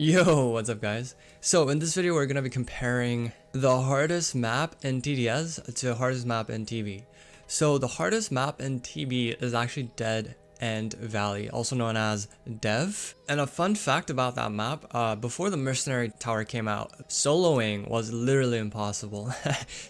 Yo, what's up guys? So in this video we're going to be comparing the hardest map in TDS to hardest map in TV. So the hardest map in TV is actually Dead End Valley, also known as Dev. And a fun fact about that map, before the Mercenary Tower came out, soloing was literally impossible.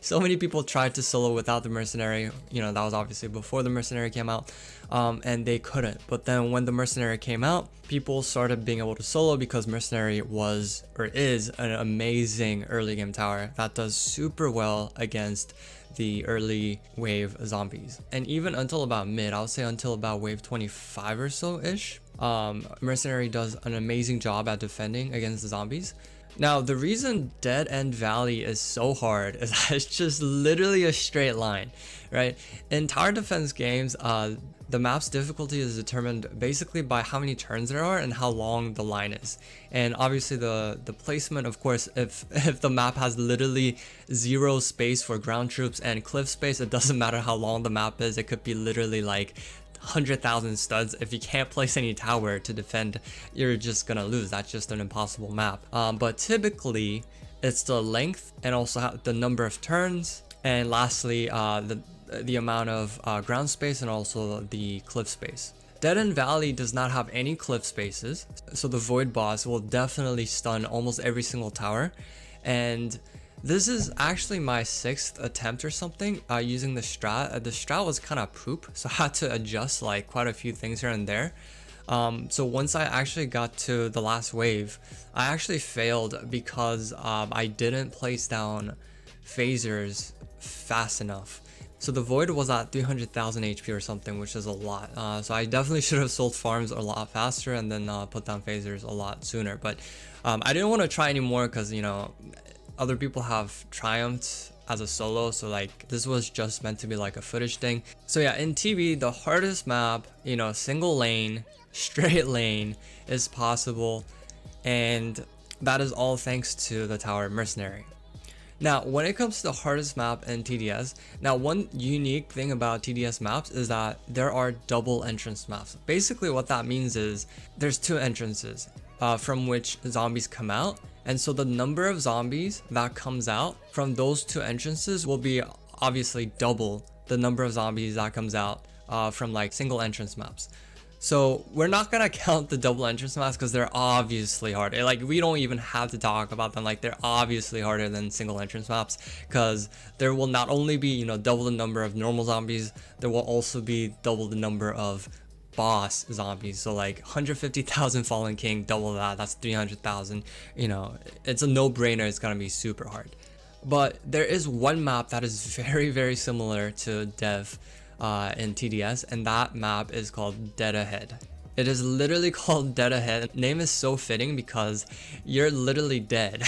So many people tried to solo without the Mercenary, that was obviously before the Mercenary came out, and they couldn't. But then when the Mercenary came out, people started being able to solo because Mercenary was, or is, an amazing early game tower that does super well against the early wave zombies. And even until about mid, I would say until about wave 25 or so ish, Mercenary does an amazing job at defending against the zombies. Now the reason Dead End Valley is so hard is that it's just literally a straight line, right? In tower defense games, the map's difficulty is determined basically by how many turns there are and how long the line is. And obviously the placement, of course, if the map has literally zero space for ground troops and cliff space, it doesn't matter how long the map is. It could be literally like 100,000 studs. If you can't place any tower to defend, you're just gonna lose. That's just an impossible map. But typically it's the length and also the number of turns, and lastly the amount of ground space and also the cliff space. Dead End Valley does not have any cliff spaces, so the Void boss will definitely stun almost every single tower. And this is actually my 6th attempt or something using the strat. The strat was kind of poop, so I had to adjust like quite a few things here and there. So once I actually got to the last wave, I actually failed because I didn't place down phasers fast enough. So the Void was at 300,000 HP or something, which is a lot. So I definitely should have sold farms a lot faster and then put down phasers a lot sooner. But I didn't want to try anymore because, other people have triumphed as a solo. So like this was just meant to be like a footage thing. So yeah, in TV, the hardest map, single lane, straight lane is possible. And that is all thanks to the tower Mercenary. Now, when it comes to the hardest map in TDS, now one unique thing about TDS maps is that there are double entrance maps. Basically what that means is there's 2 entrances from which zombies come out. And so the number of zombies that comes out from those 2 entrances will be obviously double the number of zombies that comes out from like single entrance maps. So we're not gonna count the double entrance maps because they're obviously hard. Like we don't even have to talk about them. Like they're obviously harder than single entrance maps because there will not only be double the number of normal zombies, there will also be double the number of boss zombies. So like 150,000 Fallen King, double that's 300,000. It's a no-brainer. It's gonna be super hard. But there is one map that is very similar to Dev in TDS, and that map is called Dead Ahead. It is literally called Dead Ahead. Name is so fitting because you're literally dead.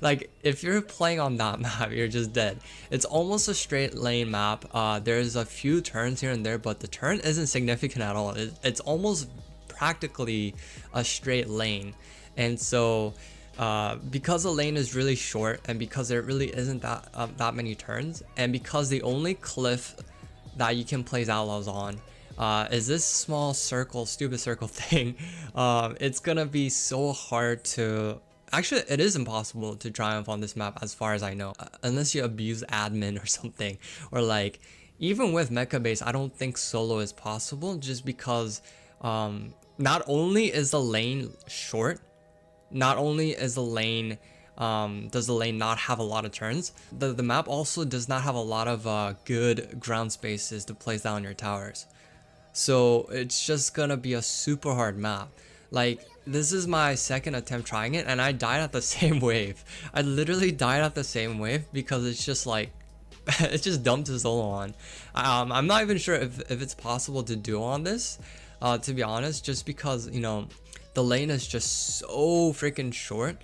Like if you're playing on that map, you're just dead. It's almost a straight lane map. There's a few turns here and there, but the turn isn't significant at all. It's almost practically a straight lane. And so because the lane is really short and because there really isn't that many turns, and because the only cliff that you can place outlaws on is this small circle, stupid circle thing, it's gonna be so hard to, actually it is impossible to triumph on this map as far as I know, unless you abuse admin or something, or like even with mecha base I don't think solo is possible, just because not only is the lane short, not only is the lane does the lane not have a lot of turns, the map also does not have a lot of good ground spaces to place down your towers. So it's just gonna be a super hard map. Like this is my 2nd attempt trying it and I died at the same wave. I literally died at the same wave because it's just like it's just dumb to solo on. I'm not even sure if it's possible to do on this, to be honest, just because the lane is just so freaking short.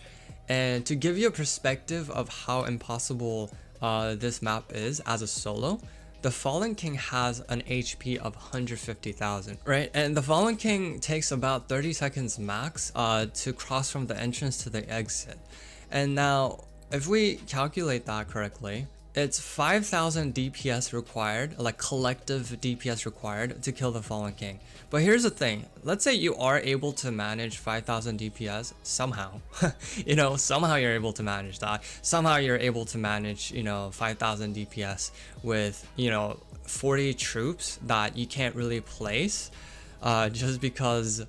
And to give you a perspective of how impossible this map is as a solo, the Fallen King has an HP of 150,000, right? And the Fallen King takes about 30 seconds max to cross from the entrance to the exit. And now, if we calculate that correctly, it's 5,000 DPS required, like collective DPS required to kill the Fallen King. But here's the thing, let's say you are able to manage 5,000 DPS somehow. You know, somehow you're able to manage that. Somehow you're able to manage, you know, 5,000 DPS with, you know, 40 troops that you can't really place, just because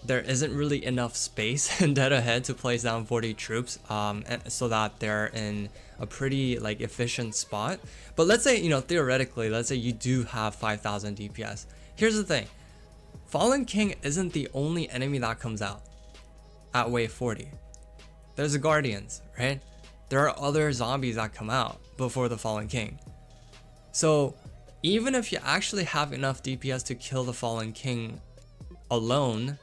there isn't really enough space in dead ahead to place down 40 troops, and so that they're in a pretty like efficient spot. But let's say, you know, theoretically, let's say you do have 5,000 DPS. Here's the thing, Fallen King isn't the only enemy that comes out at wave 40. There's the Guardians, right? There are other zombies that come out before the Fallen King. So even if you actually have enough DPS to kill the Fallen King alone,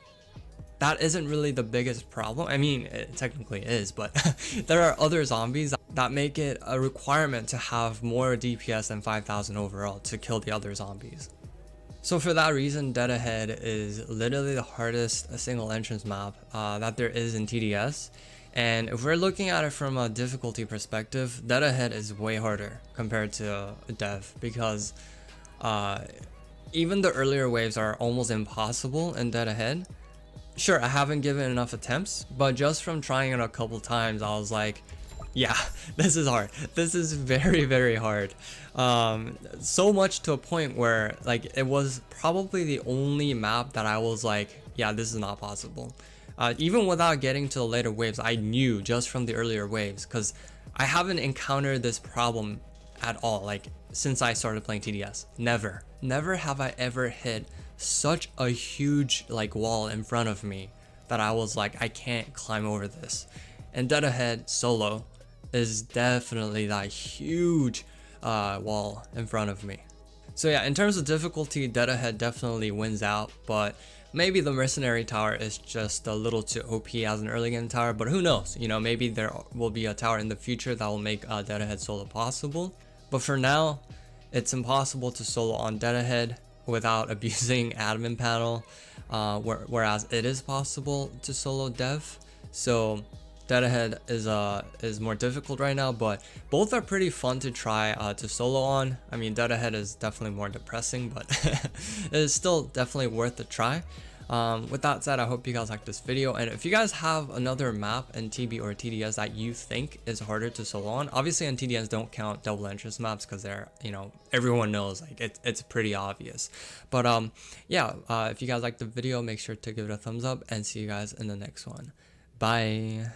that isn't really the biggest problem. I mean, it technically is, but there are other zombies that make it a requirement to have more DPS than 5,000 overall to kill the other zombies. So for that reason, Dead Ahead is literally the hardest single entrance map that there is in TDS. And if we're looking at it from a difficulty perspective, Dead Ahead is way harder compared to Dev, because even the earlier waves are almost impossible in Dead Ahead. Sure, I haven't given enough attempts, but just from trying it a couple times, I was like, yeah, this is hard. This is very, very hard. So much to a point where like it was probably the only map that I was like, yeah, this is not possible. Even without getting to the later waves, I knew just from the earlier waves, because I haven't encountered this problem at all, like since I started playing TDS. Never have I ever hit such a huge like wall in front of me that I was like, I can't climb over this. And Dead Ahead solo is definitely that huge wall in front of me. So yeah, in terms of difficulty, Dead Ahead definitely wins out, but maybe the Mercenary Tower is just a little too OP as an early game tower, but who knows, you know, maybe there will be a tower in the future that will make Dead Ahead solo possible. But for now, it's impossible to solo on Dead Ahead without abusing admin panel, whereas it is possible to solo Dev. So Dead Ahead is more difficult right now, but both are pretty fun to try to solo on. I mean, Dead Ahead is definitely more depressing, but it is still definitely worth a try. With that said, I hope you guys liked this video, and if you guys have another map in TB or TDS that you think is harder to solo on, obviously in TDS don't count double entrance maps because they're, you know, everyone knows, like it's pretty obvious. But yeah, if you guys liked the video, make sure to give it a thumbs up, and see you guys in the next one. Bye.